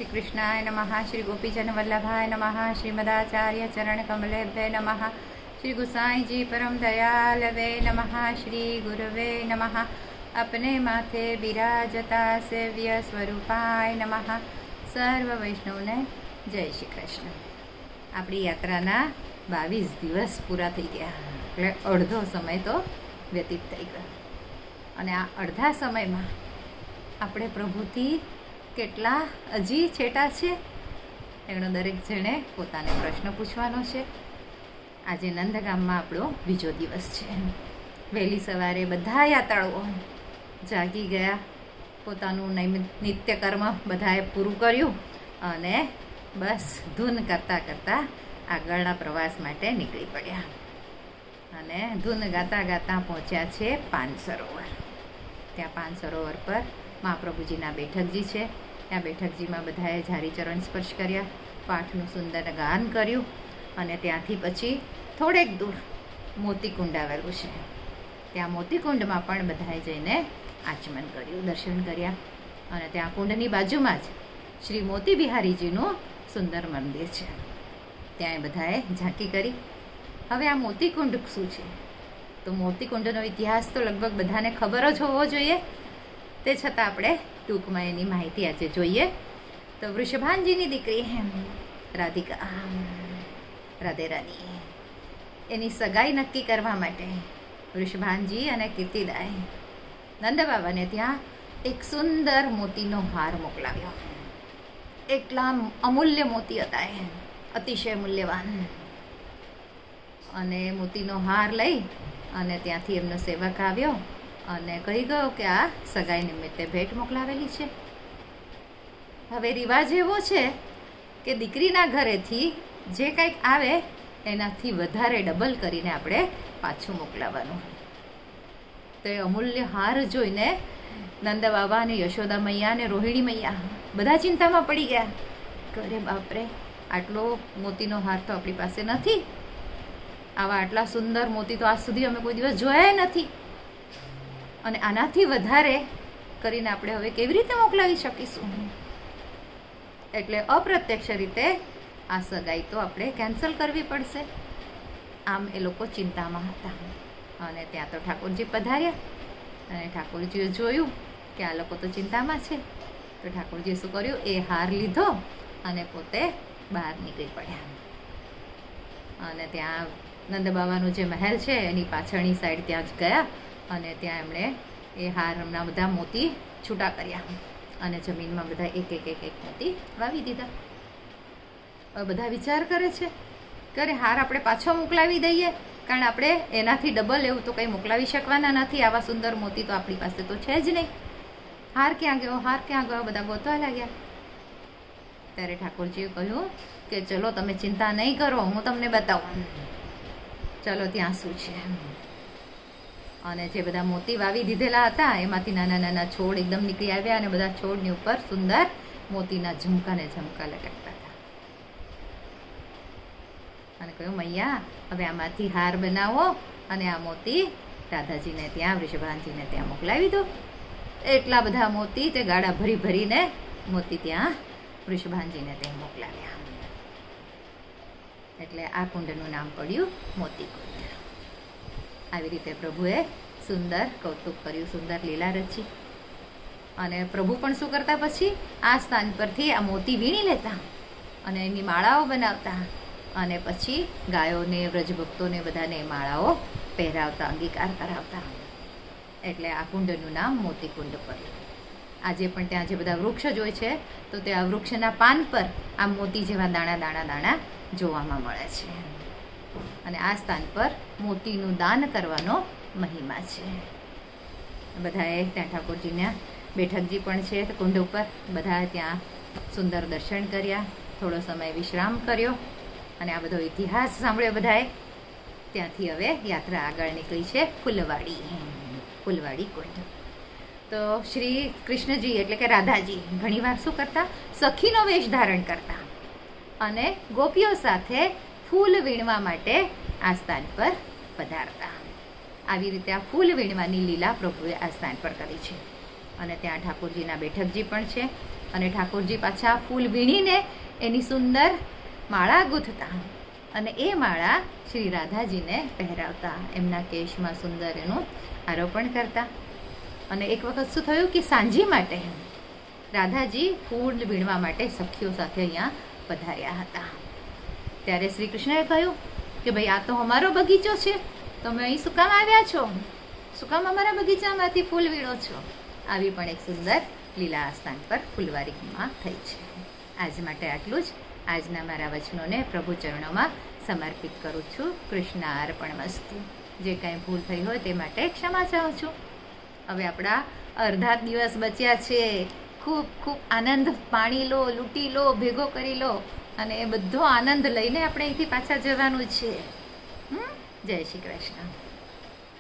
श्री कृष्णाय नमः। श्री गोपीजन वल्लभाय नमः। श्रीमदाचार्य चरण कमलेभ्य नमः। श्री गुसाई जी परम दयालवे नमः। श्री गुरुवे नमः। अपने माथे विराजता सेव्य स्वरूपाय नमः। सर्व वैष्णवने जय श्री कृष्ण। આપણી યાત્રાના 22 દિવસ પૂરા થઈ ગયા, એટલે અડધો સમય તો વ્યતીત થઈ ગયો. અને આ અડધા સમયમાં આપણે પ્રભુથી કેટલા હજી છેટા છે એનો દરેક જણે પોતાને પ્રશ્ન પૂછવાનો છે. આજે નંદગામમાં આપણો બીજો દિવસ છે. વહેલી સવારે બધા યાત્રાળુઓ જાગી ગયા, પોતાનું નિત્યકર્મ બધાએ પૂરું કર્યું અને બસ ધૂન કરતાં કરતાં આગળના પ્રવાસ માટે નીકળી પડ્યા. અને ધૂન ગાતા ગાતા પહોંચ્યા છે પાન સરોવર. ત્યાં પાન સરોવર પર મહાપ્રભુજીના બેઠકજી છે. ત્યાં બેઠકજીમાં બધાએ ઝારીચરણ સ્પર્શ કર્યા, પાઠનું સુંદર ગાન કર્યું અને ત્યાંથી પછી થોડેક દૂર મોતીકુંડ આવેલું છે. ત્યાં મોતીકુંડમાં પણ બધાએ જઈને આચમન કર્યું, દર્શન કર્યા. અને ત્યાં કુંડની બાજુમાં જ શ્રી મોતી બિહારીજીનું સુંદર મંદિર છે. ત્યાં બધાએ ઝાંકી કરી. હવે આ મોતીકુંડ શું છે? તો મોતીકુંડનો ઇતિહાસ તો લગભગ બધાને ખબર જ હોવો જોઈએ. તે છતાં આપણે ટૂંકમાં એની માહિતી આજે જોઈએ. તો વૃષભાનજીની દીકરી રાધિકા, રાધે રાની, એની સગાઈ નક્કી કરવા માટે વૃષભાનજી અને કીર્તિદાએ નંદબાબાને ત્યાં એક સુંદર મોતીનો હાર મોકલાવ્યો. એટલા અમૂલ્ય મોતી હતા એ, અતિશય મૂલ્યવાન. અને મોતીનો હાર લઈ અને ત્યાંથી એમનો સેવક આવ્યો અને કહી ગયો કે આ સગાઈ નિમિત્તે ભેટ મોકલાવેલી છે. હવે રિવાજ એવો છે કે દીકરીના ઘરેથી જે કંઈક આવે એનાથી વધારે ડબલ કરીને આપણે પાછું મોકલાવાનું. તો એ અમૂલ્ય હાર જોઈને નંદ બાબા અને યશોદા મૈયા અને રોહિણી મૈયા બધા ચિંતામાં પડી ગયા. અરે બાપરે, આટલો મોતીનો હાર તો આપણી પાસે નથી. આવા આટલા સુંદર મોતી તો આજ સુધી અમે કોઈ દિવસ જોયા નથી. અને આનાથી વધારે કરીને આપણે હવે કેવી રીતે મોકલાવી શકીશું? એટલે અપ્રત્યક્ષ રીતે આ સગાઈ તો આપણે કેન્સલ કરવી પડશે. આમ એ લોકો ચિંતામાં હતા. અને ત્યાં તો ઠાકોરજી પધાર્યા અને ઠાકોરજીએ જોયું કે આ લોકો તો ચિંતામાં છે. તો ઠાકોરજીએ શું કર્યું? એ હાર લીધો અને પોતે બહાર નીકળી પડ્યા. અને ત્યાં નંદબાબાનું જે મહેલ છે એની પાછળની સાઈડ ત્યાં જ ગયા અને ત્યાં એમણે એ હારના બધા મોતી છૂટા કર્યા અને જમીનમાં બધા એક એક એક એક મોતી વાવી દીધા. હવે બધા વિચાર કરે છે કે અરે હાર આપણે પાછો મોકલાવી દઈએ, કારણ આપણે એનાથી ડબલ એવું તો કંઈ મોકલાવી શકવાના નથી. આવા સુંદર મોતી તો આપણી પાસે તો છે જ નહીં. હાર ક્યાં ગયો, હાર ક્યાં ગયો, બધા ગોતવા લાગ્યા. ત્યારે ઠાકોરજીએ કહ્યું કે ચલો તમે ચિંતા નહીં કરો, હું તમને બતાવું. ચલો ત્યાં શું છે. અને જે બધા મોતી વાવી દીધેલા હતા એમાંથી નાના નાના છોડ એકદમ નીકળી આવ્યા અને બધા છોડની ઉપર સુંદર મોતીના ઝુમકા ને ઝમકા લટકતા હતા. અને કહ્યું મૈયા, હવે આમાંથી હાર બનાવો અને આ મોતી રાધાજીને ત્યાં, વૃષભાનજીને ત્યાં મોકલાવી દો. એટલા બધા મોતી તે ગાડા ભરી ભરીને મોતી ત્યાં વૃષભાનજીને ત્યાં મોકલાવ્યા. એટલે આ કુંડનું નામ પડ્યું મોતીકુંડ. આવી રીતે પ્રભુએ સુંદર કૌતુક કર્યું, સુંદર લીલા રચી. અને પ્રભુ પણ શું કરતા? પછી આ સ્થાન પરથી આ મોતી વીણી લેતા અને એની માળાઓ બનાવતા અને પછી ગાયોને, વ્રજભક્તોને બધાને એ માળાઓ પહેરાવતા, અંગીકાર કરાવતા. એટલે આ કુંડનું નામ મોતીકુંડ પડ્યું. આજે પણ ત્યાં જે બધા વૃક્ષ હોય છે તો તે આ વૃક્ષના પાન પર આ મોતી જેવા દાણા દાણા દાણા જોવામાં મળે છે. અને આ સ્થાન પર મોતીનું દાન કરવાનો મહિમા છે. બધાએ ત્યાં ઠાકોરજીના બેઠકજી પણ છે કુંડ ઉપર, બધા ત્યાં સુંદર દર્શન કર્યા, થોડો સમય વિશ્રામ કર્યો અને આ બધો ઇતિહાસ સાંભળ્યો બધાએ. ત્યાંથી હવે યાત્રા આગળ નીકળી છે ફૂલવાડી કુંડ. તો શ્રી કૃષ્ણજી એટલે કે રાધાજી ઘણીવાર શું કરતા? સખીનો વેશ ધારણ કરતા અને ગોપીઓ સાથે ફૂલ વીણવા માટે આ સ્થાન પર પધારતા. આવી રીતે આ ફૂલ વીણવાની લીલા પ્રભુએ આ સ્થાન પર કરી છે. અને ત્યાં ઠાકોરજીના બેઠકજી પણ છે. અને ઠાકોરજી પાછા ફૂલ વીણીને એની સુંદર માળા ગૂંથતા અને એ માળા શ્રી રાધાજીને પહેરાવતા, એમના કેશમાં સુંદર એનું આરોપણ કરતા. અને એક વખત શું થયું કે સાંજી માટે રાધાજી ફૂલ વીણવા માટે સખીઓ સાથે અહીંયા પધાર્યા હતા. ત્યારે શ્રી કૃષ્ણએ કહ્યું કે ભાઈ આ તો અમારો બગીચો છે, તમે અહીં શું કામ આવ્યા છો? શું કામ અમારા બગીચામાંથી ફૂલ વીણો છો? આવી પણ એક સુંદર લીલા સ્થાન પર ફૂલવારીમાં થઈ છે. આજ માટે આટલું જ. આજના મારા વચનોને પ્રભુ ચરણોમાં સમર્પિત કરું છું. કૃષ્ણ અર્પણમસ્તુ. જે કાંઈ ભૂલ થઈ હોય તે માટે ક્ષમા ચાહું છું. હવે આપણા અડધા દિવસ બચ્યા છે. ખૂબ ખૂબ આનંદ માણી લો, લૂંટી લો, ભેગો કરી લો અને એ બધો આનંદ લઈને આપણે અહીંથી પાછા જવાનું છે. જય શ્રી કૃષ્ણ.